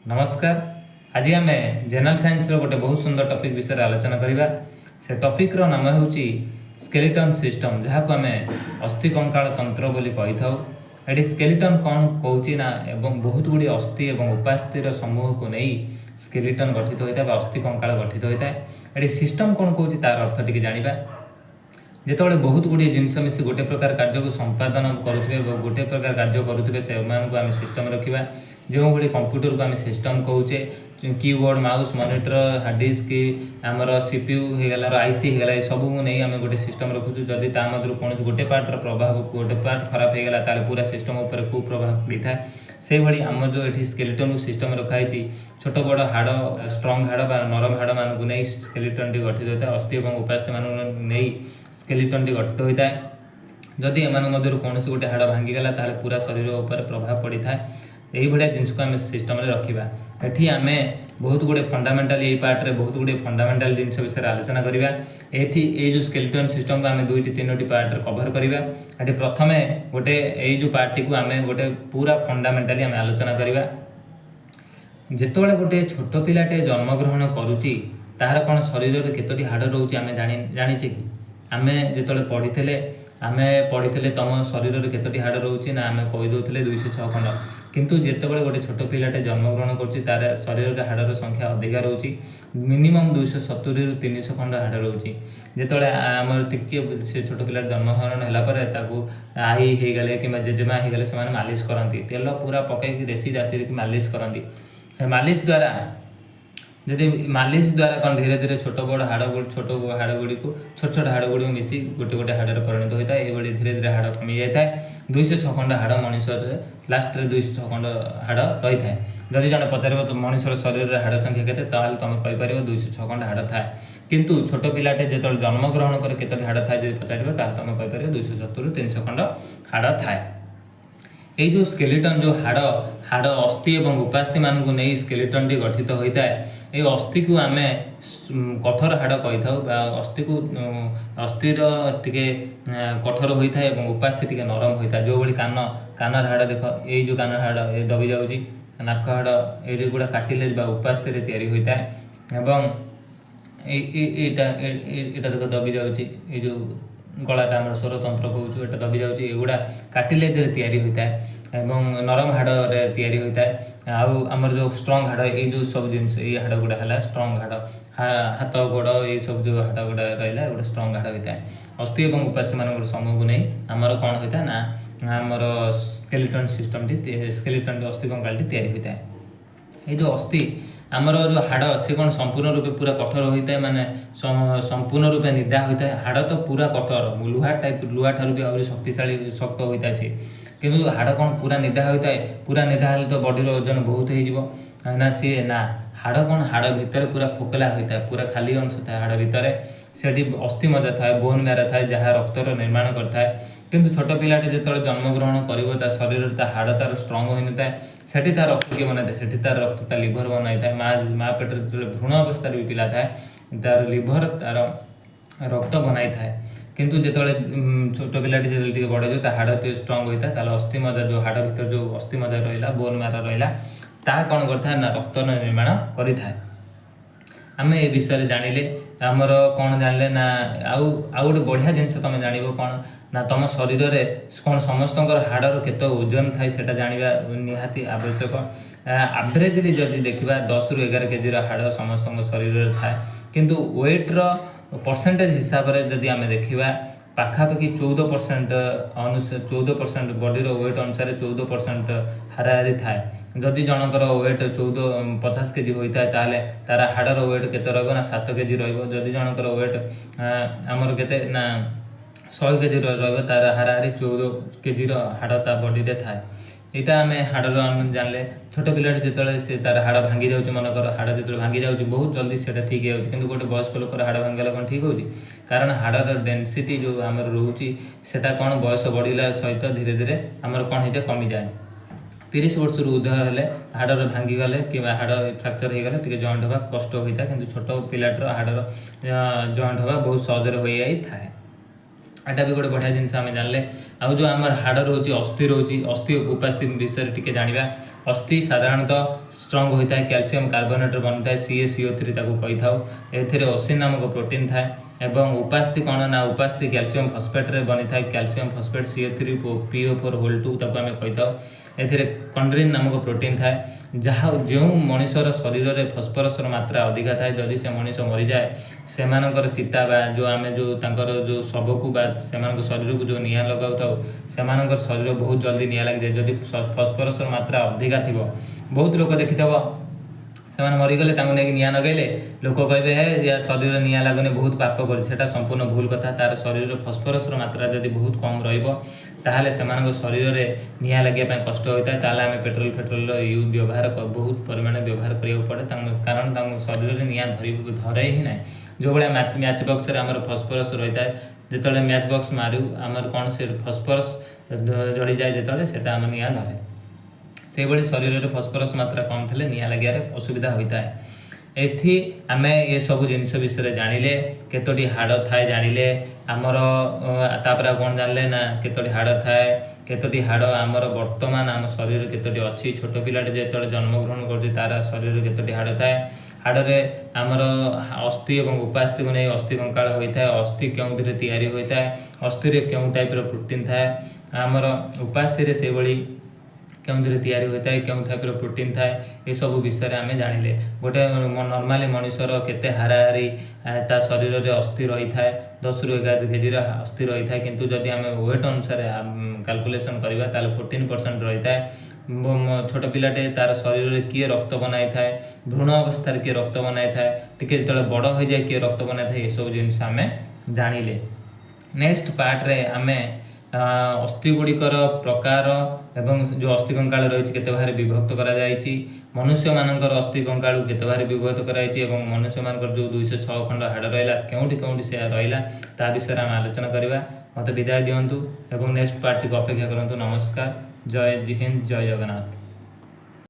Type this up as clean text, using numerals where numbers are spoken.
नमस्कार। आज आम जनरल साइंस गोटे बहुत सुंदर टॉपिक विषय आलोचना करवा। से टॉपिक रो नाम होची स्केलेटन सिस्टम, जहाँ को आम अस्थि कंकाल तंत्र बोली कही था। ये स्केलेटन कौन कौची ना एवं बहुत गुड़ी अस्थि और उपास्थि समूह को नहीं स्केलेटन गठित होता है, अस्थि कंकाल गठित होता है। ये सिस्टम कौन कौची तार अर्थ टी जाना। जिते बहुत गुड़े जिनस मिसी गोटे प्रकार कार्य को संपादन करुवे, गोटे प्रकार कार्य करुवे, से आम सिस्टम रखा। जो भाई कंप्यूटर को आम सिस्टम कहचे, keyboard mouse monitor hard disk आमर सीपीयू होगला आईसी होगला, ये सब को नहीं आम गोटे सिस्टम रखुचु। जदि ता मध्य कौन गोटे पार्टर प्रभाव गोटे पार्ट खराब होगला ताले पूरा सिस्टम उपर कुप्रभाव पड़ता है। से भाई आम जो ये स्केलेटन सिस्टम रखाई छोट बड़ हाड़ स्ट्रंग हाड़ नरम हाड़ मानक नहीं स्केलेटन टी गठित होता है। अस्थि और उपास्थि मान नहीं स्केलेटन टी गठित होता है। जदि एम मध्य कौन गोटे हाड़ भांगीगला ताले पूरा शरीर उपर प्रभाव पड़ी था। यही भाया जिनस को आम सिस्टम रखा। एठी आम बहुत गुड़े फंडामेंटाल ये पार्ट बहुत गुड़े फंडामेंटाल जिनस विषय आलोचना करवा। ये जो स्केलेटन सिस्टम को आम 2-3 पार्ट कभर करवा। ये प्रथम गोटे जो पार्ट टी को आम गोटे पूरा फंडामेंटाली आम आलोचना करवा। जिते गोटे छोट पिलाटे जन्मग्रहण करुच्ची तार कौन शरीर में केतोटी हाड़ रोचे आम जाचे कि आम जो पढ़ी तुम शरीर में केतोटी हाड़ रोचे ना आम कहीदे 206 खंड। किंतु जितेबाला गोटे छोट पिलाटे जन्मग्रहण करुच्ची तार शरीर में हाड़र संख्या अधिका रोचे, मिनिमम 270 ରୁ 300 खंड हाड़ रोचे। जिते आम टिके से छोट पिला जन्मग्रहण है आई हो गले कि जेजेमा हो गले से मालिश करती, तेल पूरा पकईकि देसी राशि मालिश करती। मालिश द्वारा कौन धीरे धीरे छोट बड़ हाड़ छोट हाड़ गुड़ी को छोट छोट हाड़ गुड़ी मिसी गोटे गोटे हाड़े परिणत होता है। ये धीरे धीरे हाड़ कमी जाए। 206 खंड हाड़ मनीष लास्ट 206 खंड हाड़ रही है। जदि जन पचार तो मनीषर शरीर में हाड़ संख्या के तुम कहीपर 206 खंड हाड़ थाए। किंतु छोट पिलाटे जो जन्मग्रहण कर केतोटी हाड़ थाए पचार तुम कहीपर 270 ରୁ 300 खंड हाड़ थाए। ये जो स्केलेटन जो हाड़ अस्थि और उपास्थि मान को नहीं स्केलेटन टी गठित होता है। ये अस्थि को आम कठोर हाड़ कही था। अस्थि को अस्थिर टिके कठोर होता है और उपास्थि टिके नरम होता है। जो भाई कानर हाड़ देख, ये जो कानर हाड़ ये दबी जाऊँगी, नाक हाड़ ये गुड़ा काटिले उपास्थि तैयारी होता है। एवं यहाँ देख दबी जाऊँगी, जो गलाटा आम स्वरतंत्र कहूँ ये दबी जाऊँगी, एगुड़ा काटिलेज तैयारी होता है एवं नरम हाड़ तैयारी होता है। आमर जो स्ट्रंग हाड़ ये जो सब जिनस ये हाड़ गुड़ा है स्ट्रंग हाड़, हाथ गोड़ ये सब जो हाड़ गुड़ा रहा गोटे स्ट्रंग हाड़ होता है। अस्थि और उपास्थि मान समूह को नहीं आमर कौन होता है ना आमर स्केलेटन सिस्टम टी स्केलेटन अस्थि कंकाल तैयारी होता है। ये जो अस्थि आमर जो हाड़ से कौन संपूर्ण रूपे पूरा कठोर होता है, माने संपूर्ण रूपे निदा होता है। हाड़ तो पूरा कठोर लुहा टाइप, लुहा ठारू भी आहरी शक्तिशाली शक्त होता है सी, किंतु हाड़ कौन पूरा निदा होता है। पूरा निदा हेल्ले तो बॉडी ओजन बहुत हो ना सी ना हाड़ कौन हाड़ भितर पूरा फोकला होता है, पूरा खाली अंश था हाड़ भितर। सेठी अस्थि मजा थाए, बोन मैरा थाए जहाँ रक्तर निर्माण करता है। किंतु छोट पिलाटे जो जन्मग्रहण कर शरीर हाड़ तार स्ट्रंग हो था है, सेठी तार रक्त किए बनाई था, तार रक्त तार लिभर बनाई था। माँ पेट जो भ्रूण अवस्था भी पिला थाए तार लिभर तार रक्त बनाई था। किंतु जो छोट पिलाटी जो बड़ जो हाड़ स्ट्रंग होता है, अस्थि मजा जो हाड़ भर जो अस्थि मजा रहा बोन मारा रहा ता कौन करता है ना रक्त निर्माण करें। आम ए विषय जानिले आमर कौन जानले ना आउ गोटे बढ़िया जिनस तुम जान कौन ना तुम शरीर में कौन समस्त हाड़र केत ओजन थाई से जाना निहाती आवश्यक। एवरेजली जदि देखा 10 ରୁ 11 केजी हाड़ समस्त शरीर में थाए, किंतु वेट्र परसेंटेज हिसाब से जदि आम देखा पाखापाखि 14% अनुसार 14% बॉडी वेट अनुसार 14% हाराहारी थाए। जदि जनकर वेट 50 केजी होता है ताले तार हाड़र वेट केते रहिबो ना 7 केजी रहिबो। जदि जनकर वेट आमर केते ना 100 केजी रहिबो तार हाराहारी 14 केजी हाड़ ता बॉडी रे थाए। यहाँ आम हाड़र जानले छोट पिलाटी जो से तार हाड़ भांगी जाऊँगी, मनकर हाड़ जो भांगी जाऊँगी बहुत जल्दी से ठीक है, कि गोटे वयस्क लोकर हाड़ भांगला कौन ठीक होची, कारण हाड़र डेनसीटी जो आम रोचे सेटा कौन बयस बढ़ला सहित धीरे धीरे आमर कौन हो जाए कमी जाए। 30 वर्ष ऊर्ध्व हेले हाड़र भांगी गले कि हाड़ फ्राक्चर हो गले जॉइंट हवा कष्ट होता है, किंतु छोट पिलाटर हाड़र जॉइंट हवा बहुत सहजरे हो जाए थाए। एटा भी गोटे बढ़िया जिनस आम जानले। आउ जो आम हाड़ रोचे अस्थि रोचे अस्थि उपास्थि विषय टी जाना। अस्थि साधारणतः स्ट्रंग होता है कैल्शियम कार्बोनेट बनी था CaCO3 कही था। ए ओसिन नामक प्रोटीन थाए एवं उपास्थि कौन ना उपास्थि कैल्शियम फस्फेट रे बनी था calcium phosphate CO3 PO4 whole 2 ताको आम कही था। ए कंड्रीन नामक प्रोटीन थाए जहाँ जो मनुष्यर शरीर में फस्फरस मात्रा अधिका थाए जदि से मनीष मरी जाए से चिता बा जो आम जो तांकर जो शव को से शरीर को जो निआं लगाऊ था से शरीर बहुत जल्दी निआं लगी जाए जदि फस्फरस मात्रा अधिका थी। बहुत लोग देखी से मरीगले नहीं निआं लगेले लोक कहे हे या शरीर निआं लगुनि बहुत पाप कर संपूर्ण भूल कथा। तार शरीर फस्फरस मात्रा जदि बहुत कम रहा से शरीर में निआं लगे कष्ट होता है। ताल आम पेट्रोल फेट्रोल यूज व्यवहार बहुत परिमाण व्यवहार करा पड़े कारण शरीर में निआं धरे ही ना। जो भाया मैच बॉक्स आम फस्फरस रही है जो मैच बॉक्स मारू आमर कौन से फस्फरस जड़ी जाए जो आम निआं धरे से भाई शरीर में फस्फरस मात्रा कम थे निआं लगे असुविधा होता है। एथि आमे ये सब जिनस विषय जानिले केतोटी हाड़ थाए जानिले आमर तापर कौन जानले ना केतोटी हाड़ थाए केतोटी हाड़ आमर वर्तमान आम शरीर केतोटी अच्छी छोट पिलाटे जो जन्मग्रहण कर तार शरीर केतोटी हाड़ थाए हाड़े आमर अस्थि और उपास्थि को नहीं अस्थि कंकाल होता है। अस्थि क्यों तैयारी होता है अस्थि क्यों टाइप प्रोटीन थाए आमर उपास्थि से भाई क्यों तैयारी होता है क्यों टाइप प्रोटीन थाए ये सब विषय आम जानिले। गोटे नॉर्मली मनुष्यर केते हाराहारी ता शरीर में अस्थि रही है 10 ରୁ 11 केजी अस्थि रही है किंतु जदि आम वेट अनुसार कैलकुलेशन करवा 14% रही है। छोट पिलाटे तार शरीर में किए रक्त बनाई थाए भ्रूण अवस्था किए रक्त बनाई थाए टिके जो बड़ हो जाए किए रक्त बनाई थाए ये सब जिन आम जानिले। नेक्स्ट पार्ट रे आमे अस्थि गुड़िकर प्रकार एवं जो अस्थि कंकाल रही केते भाग विभक्त करा जायछि मनुष्य मानकर अस्थि कंकाल केते भाग विभक्त कराई मनुष्य मानकर जो 206 खंड हाड़ रहा क्योंटी से रहा ता विषय आम आलोचना करवा। मत विदाय दिंतु एवं नेक्स्ट पार्ट को अपेक्षा करूँ। नमस्कार। जय हिंद जय जगन्नाथ।